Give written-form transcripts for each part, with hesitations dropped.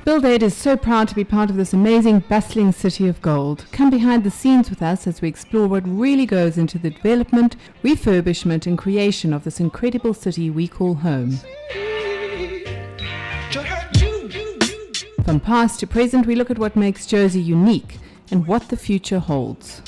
BuildAid is so proud to be part of this amazing, bustling city of gold. Come behind the scenes with us as we explore what really goes into the development, refurbishment and creation of this incredible city we call home. From past to present, we look at what makes Jersey unique and what the future holds.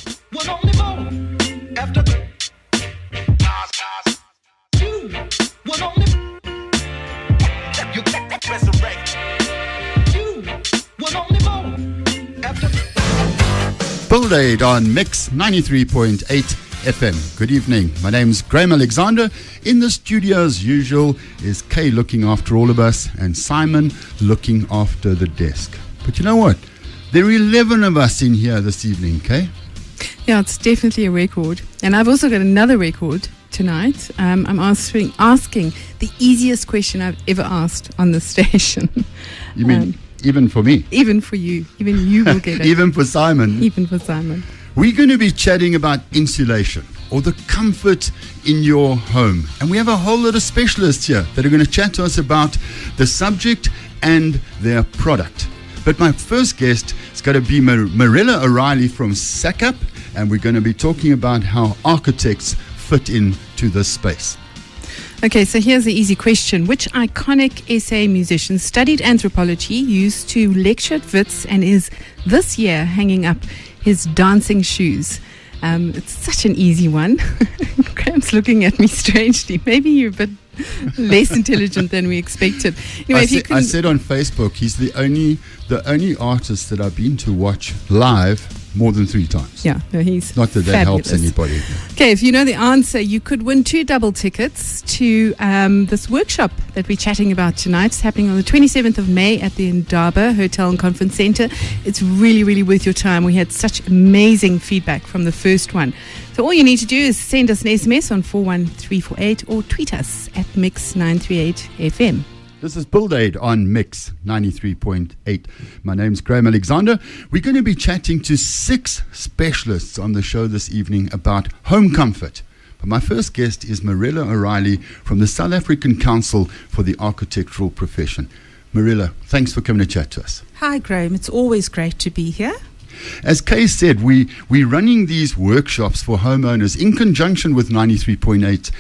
BuildAid on Mix 93.8 FM. Good evening. My name's Graham Alexander. In the studio, as usual, is Kay looking after all of us and Simon looking after the desk. But you know what? There are 11 of us in here this evening, Kay. Yeah, it's definitely a record. And I've also got another record tonight. I'm asking the easiest question I've ever asked on the station. You mean even for me? Even for you. Even you will get it. Even for Simon. Even for Simon. We're going to be chatting about insulation or the comfort in your home. And we have a whole lot of specialists here that are going to chat to us about the subject and their product. But my first guest is going to be Marella O'Reilly from S.A.C.A.P. And we're going to be talking about how architects fit into this space. Okay, so here's the easy question. Which iconic SA musician studied anthropology, used to lecture at Wits, and is this year hanging up his dancing shoes? It's such an easy one. Graham's looking at me strangely. Maybe you're a bit less intelligent than we expected. Anyway, I said on Facebook, he's the only artist that I've been to watch live more than 3 times. Yeah, no, he's not that fabulous. That helps anybody. Okay, if you know the answer, you could win 2 double tickets to this workshop that we're chatting about tonight. It's happening on the 27th of May at the Indaba Hotel and Conference Centre. It's really, really worth your time. We had such amazing feedback from the first one. So all you need to do is send us an SMS on 41348 or tweet us at Mix93.8FM. This is BuildAid on Mix 93.8. My name's Graham Alexander. We're going to be chatting to 6 specialists on the show this evening about home comfort. But my first guest is Marella O'Reilly from the South African Council for the Architectural Profession. Marella, thanks for coming to chat to us. Hi, Graham. It's always great to be here. As Kay said, we're running these workshops for homeowners in conjunction with 93.8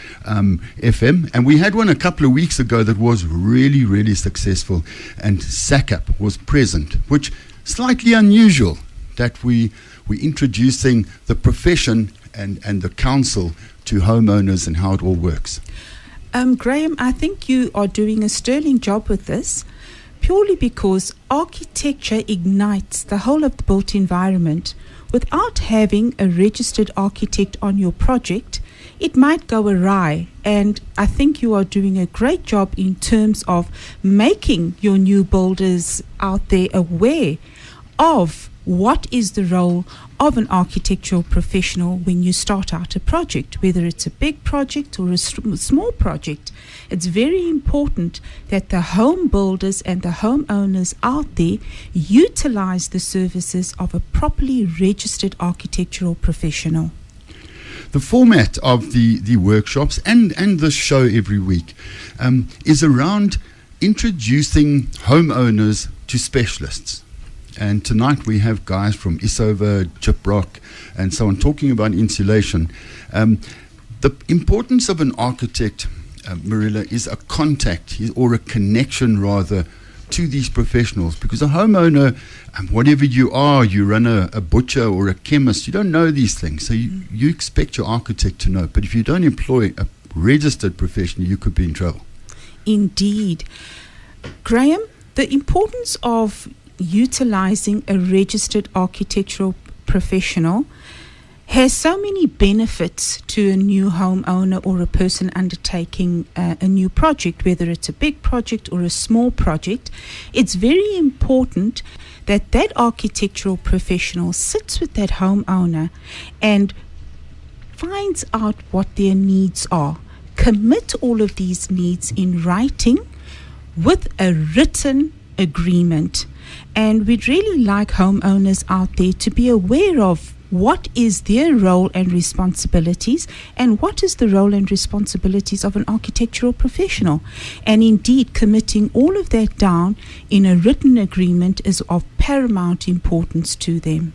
FM, and we had one a couple of weeks ago that was really, really successful, and S.A.C.A.P was present, which slightly unusual that we're introducing the profession and the council to homeowners and how it all works. Graham, I think you are doing a sterling job with this, purely because architecture ignites the whole of the built environment. Without having a registered architect on your project, it might go awry, and I think you are doing a great job in terms of making your new builders out there aware of what is the role of an architectural professional when you start out a project, whether it's a big project or a small project. It's very important that the home builders and the homeowners out there utilize the services of a properly registered architectural professional. The format of the workshops and the show every week is around introducing homeowners to specialists. And tonight we have guys from Isover, Gyprock, and so on talking about insulation. The importance of an architect, Marella, is a contact or a connection rather to these professionals, because a homeowner, whatever you are, you run a butcher or a chemist, you don't know these things, so you expect your architect to know. But if you don't employ a registered professional, you could be in trouble. Indeed. Graham, the importance of utilizing a registered architectural professional has so many benefits to a new homeowner or a person undertaking a new project, whether it's a big project or a small project. It's very important that that architectural professional sits with that homeowner and finds out what their needs are. Commit all of these needs in writing with a written agreement. And we'd really like homeowners out there to be aware of what is their role and responsibilities, and what is the role and responsibilities of an architectural professional. And indeed, committing all of that down in a written agreement is of paramount importance to them.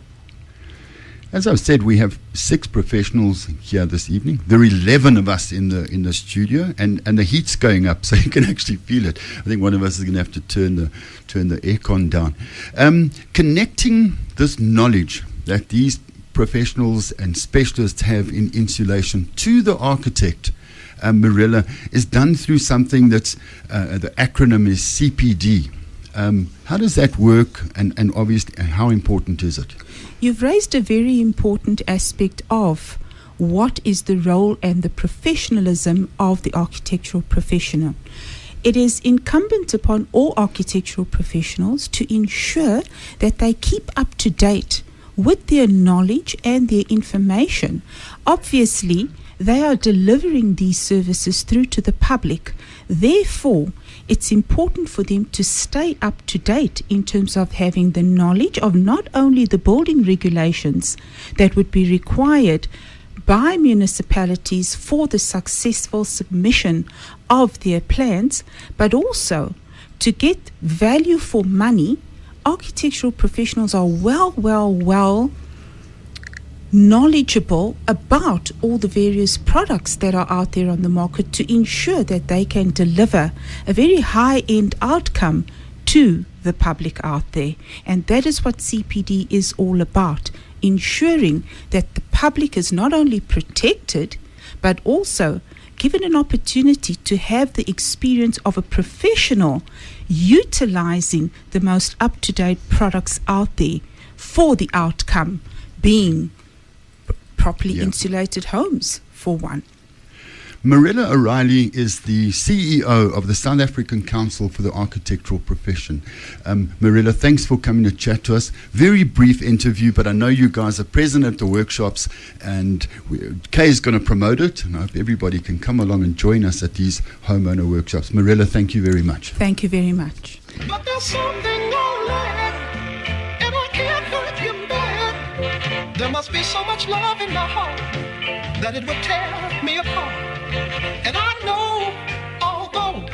As I've said, we have 6 professionals here this evening. There are 11 of us in the studio, and the heat's going up, so you can actually feel it. I think one of us is going to have to turn the aircon down. Connecting this knowledge that these professionals and specialists have in insulation to the architect, Marella, is done through something that's the acronym is CPD. How does that work, and obviously how important is it? You've raised a very important aspect of what is the role and the professionalism of the architectural professional. It is incumbent upon all architectural professionals to ensure that they keep up to date with their knowledge and their information. Obviously, they are delivering these services through to the public. Therefore, it's important for them to stay up to date in terms of having the knowledge of not only the building regulations that would be required by municipalities for the successful submission of their plans, but also to get value for money. Architectural professionals are well knowledgeable about all the various products that are out there on the market to ensure that they can deliver a very high-end outcome to the public out there. And that is what CPD is all about, ensuring that the public is not only protected, but also given an opportunity to have the experience of a professional utilizing the most up-to-date products out there for the outcome being properly insulated homes, for one. Marella O'Reilly is the CEO of the South African Council for the Architectural Profession. Marella, thanks for coming to chat to us. Very brief interview, but I know you guys are present at the workshops, and Kay is going to promote it, and I hope everybody can come along and join us at these homeowner workshops. Marella, thank you very much. Thank you very much. But there's something online, and I can't hurt you bad. There must be so much love in my heart that it would tear me apart. And I know, although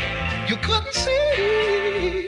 you couldn't see,